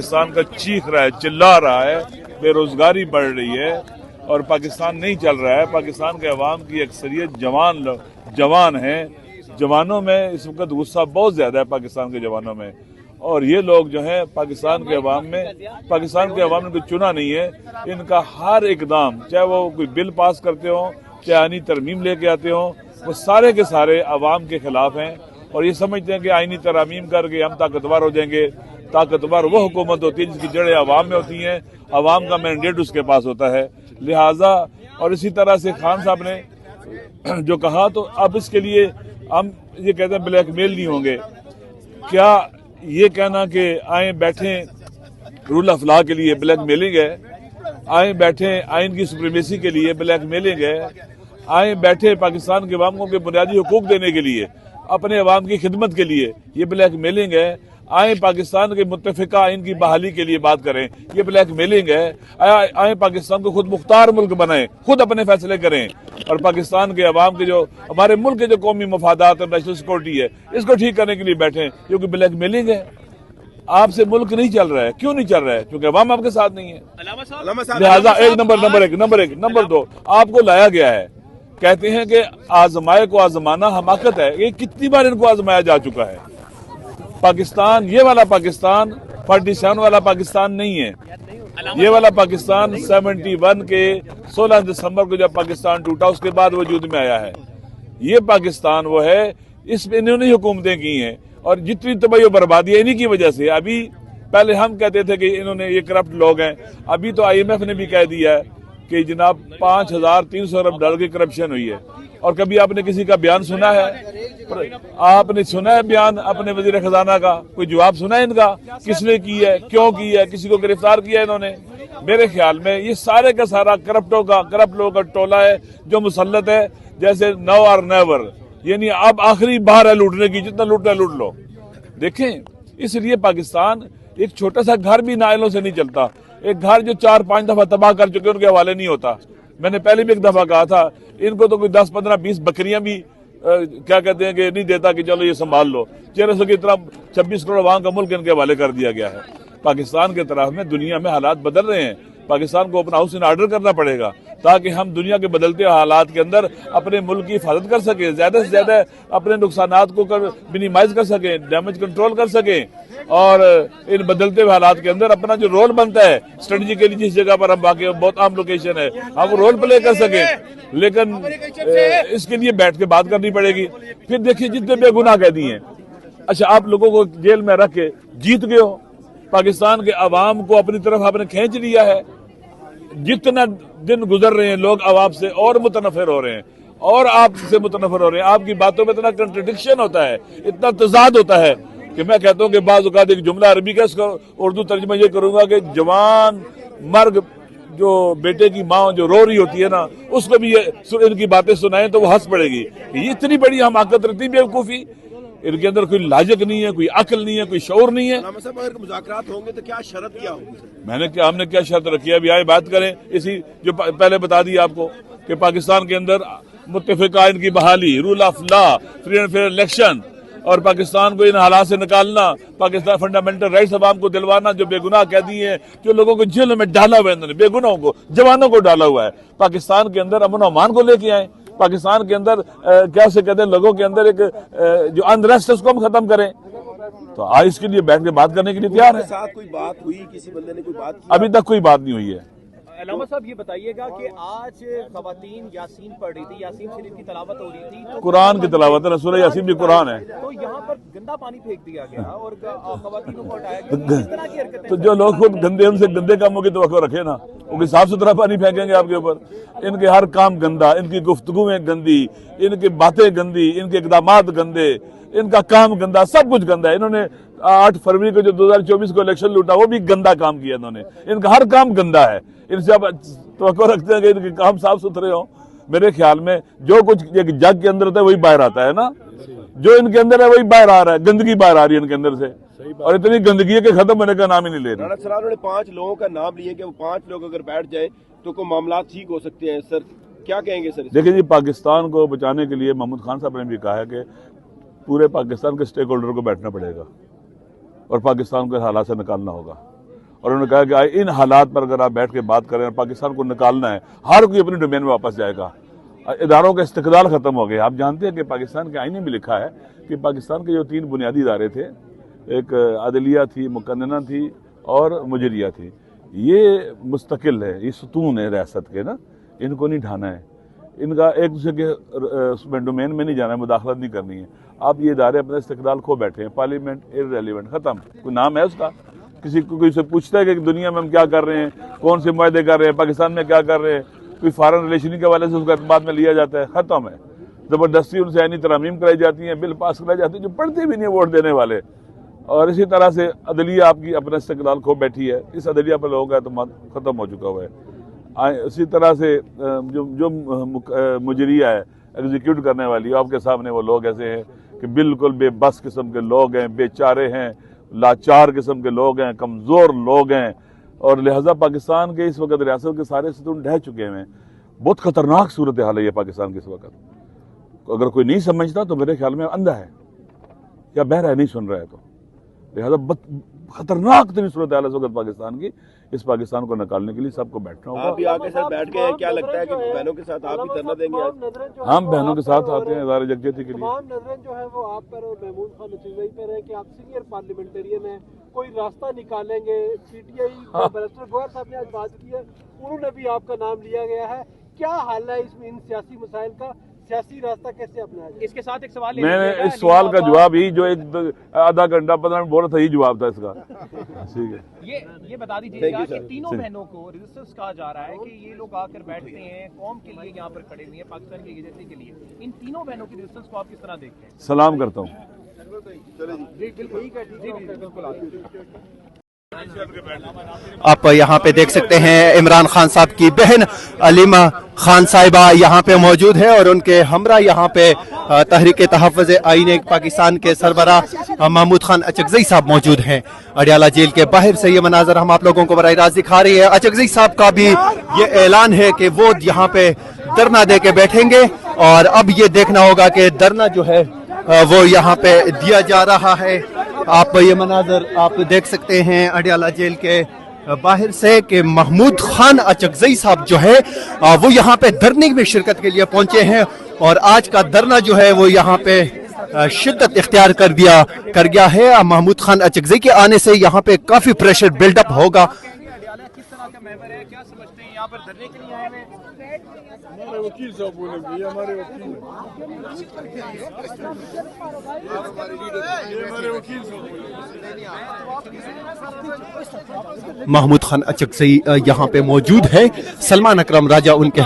पाकिस्तान का चीख रहा है, चिल्ला रहा है, बेरोजगारी बढ़ रही है और पाकिस्तान नहीं चल रहा है। पाकिस्तान के अवाम की अक्सरियत जवान है। जवानों में इस वक्त गुस्सा बहुत ज्यादा है पाकिस्तान के जवानों में, और ये लोग जो हैं पाकिस्तान के अवाम ने कोई चुना नहीं है। इनका हर इकदाम, चाहे वो कोई बिल पास करते हो, चाहे आईनी तरमीम लेके आते हो, वो सारे के सारे अवाम के खिलाफ हैं और ये समझते हैं कि आईनी तरमीम करके हम ताकतवर हो जाएंगे। ताकतवर वो हुकूमत होती है जिसकी जड़ें अवाम में होती हैं, अवाम का मैंडेट उसके पास होता है। लिहाजा और इसी तरह से खान साहब ने जो कहा, तो अब इसके लिए हम ये कहते हैं ब्लैकमेल नहीं होंगे। क्या ये कहना कि आए बैठे रूल ऑफ लॉ के लिए ब्लैकमेलिंग है, आए बैठे आइन की सुप्रीमेसी के लिए ब्लैकमेलिंग है, आए बैठे पाकिस्तान के अवाम को बुनियादी हुकूक देने के लिए, अपने अवाम की खिदमत के लिए, ये ब्लैकमेलिंग है। आए पाकिस्तान के मुत्तफिका आइन की बहाली के लिए बात करें, ये ब्लैकमेलिंग है। आए पाकिस्तान को खुद मुख्तार मुल्क बनाएं, खुद अपने फैसले करें और पाकिस्तान के अवाम के जो हमारे मुल्क के जो कौमी मफादात और नेशनल सिक्योरिटी है, इसको ठीक करने के लिए बैठे, क्योंकि ब्लैकमेलिंग है। आपसे मुल्क नहीं चल रहा है। क्यों नहीं चल रहा है? क्योंकि अवाम आपके साथ नहीं है। लिहाजा नंबर दो, आपको लाया गया है। कहते हैं कि आजमाए को आजमाना हमाकत है। ये कितनी बार इनको आजमाया जा चुका है। पाकिस्तान, ये वाला पाकिस्तान 47 वाला पाकिस्तान नहीं है। ये वाला पाकिस्तान 71 के 16 दिसंबर को जब पाकिस्तान टूटा उसके बाद वजूद में आया है। ये पाकिस्तान वो है, इसमें इन्होंने हुकूमतें की हैं और जितनी तबाही बर्बादी है इन्हीं की वजह से। अभी पहले हम कहते थे कि इन्होंने ये करप्ट लोग हैं, अभी तो IMF ने भी कह दिया है कि जनाब 5300 अरब डॉलर की करप्शन हुई है। और कभी आपने किसी का बयान सुना है? आपने सुना है बयान अपने वजीर खजाना का? कोई जवाब सुना है इनका? किसने की है, क्यों की है, किसी को गिरफ्तार किया है इन्होंने? मेरे ख्याल में ये सारे का सारा करप्ट लोगों का टोला है जो मुसल्लत है, जैसे नो और नेवर, यानी अब आखिरी बार है लूटने की, जितना लूटना लूट लो। देखें, इसलिए पाकिस्तान एक छोटा सा घर भी नायलों से नहीं चलता। एक घर जो 4-5 दफा तबाह कर चुके उनके हवाले नहीं होता। मैंने पहले भी एक दफा कहा था, इनको तो कोई 10, 15, 20 बकरियां भी क्या कहते हैं कि नहीं देता कि चलो ये संभाल लो। 1300 की तरह 26 करोड़ वहां का मुल्क इनके हवाले कर दिया गया है। पाकिस्तान के तरफ में दुनिया में हालात बदल रहे हैं। पाकिस्तान को अपना हाउस इन ऑर्डर करना पड़ेगा ताकि हम दुनिया के बदलते हालात के अंदर अपने मुल्क की हिफाजत कर सकें, ज्यादा से ज्यादा अपने नुकसानात को मिनिमाइज कर सकें, डैमेज कंट्रोल कर सकें और इन बदलते हुए हालात के अंदर अपना जो रोल बनता है स्ट्रेटजिकली, जिस जगह पर हम बाकी बहुत आम लोकेशन है, हम रोल प्ले कर सकें। लेकिन इसके लिए बैठ के बात करनी पड़ेगी। फिर देखिए, जितने बेगुनाह कैदी हैं, अच्छा आप लोगों को जेल में रख के जीत गए हो, पाकिस्तान के अवाम को अपनी तरफ आपने खींच लिया है। जितना दिन गुजर रहे हैं लोग अवाम से और मुतनफिर हो रहे हैं और आपसे मुतनफिर हो रहे हैं। आपकी बातों में इतना कंट्रडिक्शन होता है, इतना तजाद होता है कि मैं कहता हूं कि बाज़ औक़ात एक जुमला अरबी का, इसका उर्दू तर्जुमा ये करूंगा कि जवान मर्ग जो बेटे की माँ जो रो रही होती है ना, उसको भी ये इनकी बातें सुनाएं तो वो हंस पड़ेगी। ये इतनी बड़ी हमाकत रहती बेवकूफ़ी, इनके अंदर कोई लाजक नहीं है, कोई अकल नहीं है, कोई शऊर नहीं है। अगर मुज़ाकरात होंगे तो क्या शर्त क्या होगी? हमने क्या शर्त रखी है? अभी आए बात करें इसी जो पहले बता दी आपको कि पाकिस्तान के अंदर मुत्तफिका आइन की बहाली, rule of law, free and fair election और पाकिस्तान को इन हालात से निकालना, पाकिस्तान फंडामेंटल राइट्स अवाम को दिलवाना, जो बेगुनाह कैदी हैं, जो लोगों को जेल में डाला हुआ है, इन्होंने बेगुनाहों को, जवानों को डाला हुआ है। पाकिस्तान के अंदर अमन अमान को लेके आए, पाकिस्तान के अंदर क्या से कहते हैं, लोगों के अंदर एक जो अनरेस्ट है उसको हम खत्म करें। तो आज इसके लिए बैठ के बात करने के लिए तैयार है। साथ कोई बात हुई, किसी बंदे ने कोई बात की? अभी तक कोई बात नहीं हुई है। अलामा साहब, ये बताइएगा कि आज खवातीन यासीन पढ़ रही थी, यासीन शरीफ की तलावत हो रही थी, तो कुरान की तलावत है, सूरह यासीन भी कुरान है, तो यहाँ पर गंदा पानी फेंक दिया गया और खवातीनों को हटाया गया। इस तरह की हरकतें, तो जो लोग खुद गंदे, उनसे गंदे कामों की तवक्को रखे ना, वो साफ सुथरा पानी फेंकेंगे आपके ऊपर। इनके हर काम गंदा, इनकी गुफ्तगुएं गंदी, इनकी बातें गंदी, इनके इक़दामात गंदे, इनका काम गंदा, सब कुछ गंदा है। इन्होंने 8 फरवरी को जो 2024 को इलेक्शन लूटा वो भी गंदा काम किया इन्होंने। इनका हर काम गंदा है। इनसे आप तवक्को रखते हैं कि इनके काम साफ सुथरे हो? मेरे ख्याल में जो कुछ एक जग के अंदर होता है वही बाहर आता है ना, जो इनके अंदर है वही बाहर आ रहा है, गंदगी बाहर आ रही है इनके अंदर से, और इतनी गंदगी है कि खत्म होने का नाम ही नहीं ले रही। उन्होंने 5 लोगों का नाम लिए कि वो 5 लोग अगर बैठ जाए तो कोई मामला ठीक हो सकते हैं। सर क्या कहेंगे? सर देखिए जी, पाकिस्तान को बचाने के लिए महमूद खान साहब ने भी कहा है कि पूरे पाकिस्तान के स्टेक होल्डर को बैठना पड़ेगा और पाकिस्तान को हालात से निकालना होगा। और उन्होंने कहा कि इन हालात पर अगर आप बैठ के बात करें और पाकिस्तान को निकालना है, हर कोई अपनी डोमेन में वापस जाएगा। इदारों का इस्तिकलाल खत्म हो गया। आप जानते हैं कि पाकिस्तान के आईने में लिखा है कि पाकिस्तान के जो 3 बुनियादी इदारे थे, एक अदलिया थी, मुकन्नना थी और मुजरिया थी, ये मुस्तकिल है, ये सुतून है रियासत के ना, इनको नहीं ढाना है, इनका एक दूसरे के उसमें डोमेन में नहीं जाना है, मुदाखलत नहीं करनी है। आप ये इदारे अपना इस्तिकलाल खो बैठे हैं, पार्लियामेंट इररेलेवेंट, खत्म। कोई नाम है उसका? किसी को कोई से पूछता है कि दुनिया में हम क्या कर रहे हैं, कौन से मुआहदे कर रहे हैं, पाकिस्तान में क्या कर रहे हैं, कोई फॉरेन रिलेशन के हवाले से उसका एतमाद में लिया जाता है, खत्म है। जबरदस्ती उनसे यानी तरामीम कराई जाती हैं, बिल पास कराई जाती है जो पढ़ते भी नहीं वोट देने वाले। और इसी तरह से अदलिया आपकी अपना इस्तिकलाल खो बैठी है, इस अदलिया पर लोगों का एतमाद खत्म हो चुका हुआ है। इसी तरह से जो मुजरिया है, एग्जीक्यूट करने वाली, आपके सामने वो लोग ऐसे हैं कि बिल्कुल बेबस किस्म के लोग हैं, बेचारे हैं, लाचार किस्म के लोग हैं, कमज़ोर लोग हैं। और लिहाजा पाकिस्तान के इस वक्त रियासत के सारे सतून ढह चुके हैं। बहुत खतरनाक सूरत हाल है ये पाकिस्तान की इस वक्त। अगर कोई नहीं समझता तो मेरे ख्याल में अंधा है या बहरा है, नहीं सुन रहा है। तो लिहाजा खतरनाक तरीन सूरत हाल है इस वक्त पाकिस्तान की। इस पाकिस्तान को निकालने के लिए सबको बैठना होगा। आप भी आगे सर बैठ गए हैं, क्या लगता है कि बहनों के साथ आप भी धरना देंगे आज? हम बहनों के साथ आते हैं इदारे यकजहती के लिए। तमाम नजरें जो है वो आप पर और महमूद खान अचकज़ई पर है कि आप सीनियर पार्लियामेंटेरियन हैं, कोई रास्ता निकालेंगे। पीटीआई बैरिस्टर गोयल साहब ने आज बात की है, उन्होंने भी आपका नाम लिया गया है। क्या हाल है इसमें इन सियासी मसाइल का, सियासी रास्ता कैसे अपनाया जाए? इसके साथ एक सवाल मैंने इस सवाल का जवाब ही जो एक आधा घंटा 15 मिनट बोला था, यही जवाब था इसका। ठीक है, ये बता दीजिएगा कि तीनों बहनों को रेजिस्टेंस कहा जा रहा है कि ये लोग आकर बैठते हैं, कौम के लिए यहाँ पर खड़े हुए हैं, पाकिस्तान की आज़ादी के लिए। इन तीनों बहनों की रेजिस्टेंस को आप किस तरह देखते हैं? सलाम करता हूँ। आप यहाँ पे देख सकते हैं इमरान खान साहब की बहन अलीमा खान साहिबा यहाँ पे मौजूद है और उनके हमरा यहाँ पे तहरीक तहफ़्फ़ुज़ आईन पाकिस्तान के सरबराह महमूद खान अचकज़ई साहब मौजूद हैं। अडियाला जेल के बाहर से ये मनाजर हम आप लोगों को बराह रास्त दिखा रही है। अचकज़ई साहब का भी ये ऐलान है कि वो यहाँ पे धरना दे के बैठेंगे और अब ये देखना होगा कि धरना जो है वो यहाँ पे दिया जा रहा है। आप ये मनाजर आप देख सकते हैं अडियाला जेल के बाहर से कि महमूद खान अचकज़ई साहब जो है वो यहाँ पे धरने में शिरकत के लिए पहुंचे हैं और आज का धरना जो है वो यहाँ पे शिद्दत इख्तियार कर गया है। महमूद खान अचकज़ई के आने से यहाँ पे काफी प्रेशर बिल्डअप होगा। किस तरह का मेंबर है, क्या समझते हैं यहाँ पर धरने के लिए आए हुए? हमारे वकील साहब बोलेंगे, ये हमारे वकील हैं। महमूद खान अचकज़ई यहाँ पे मौजूद है। सलमान अकरम राजा उनके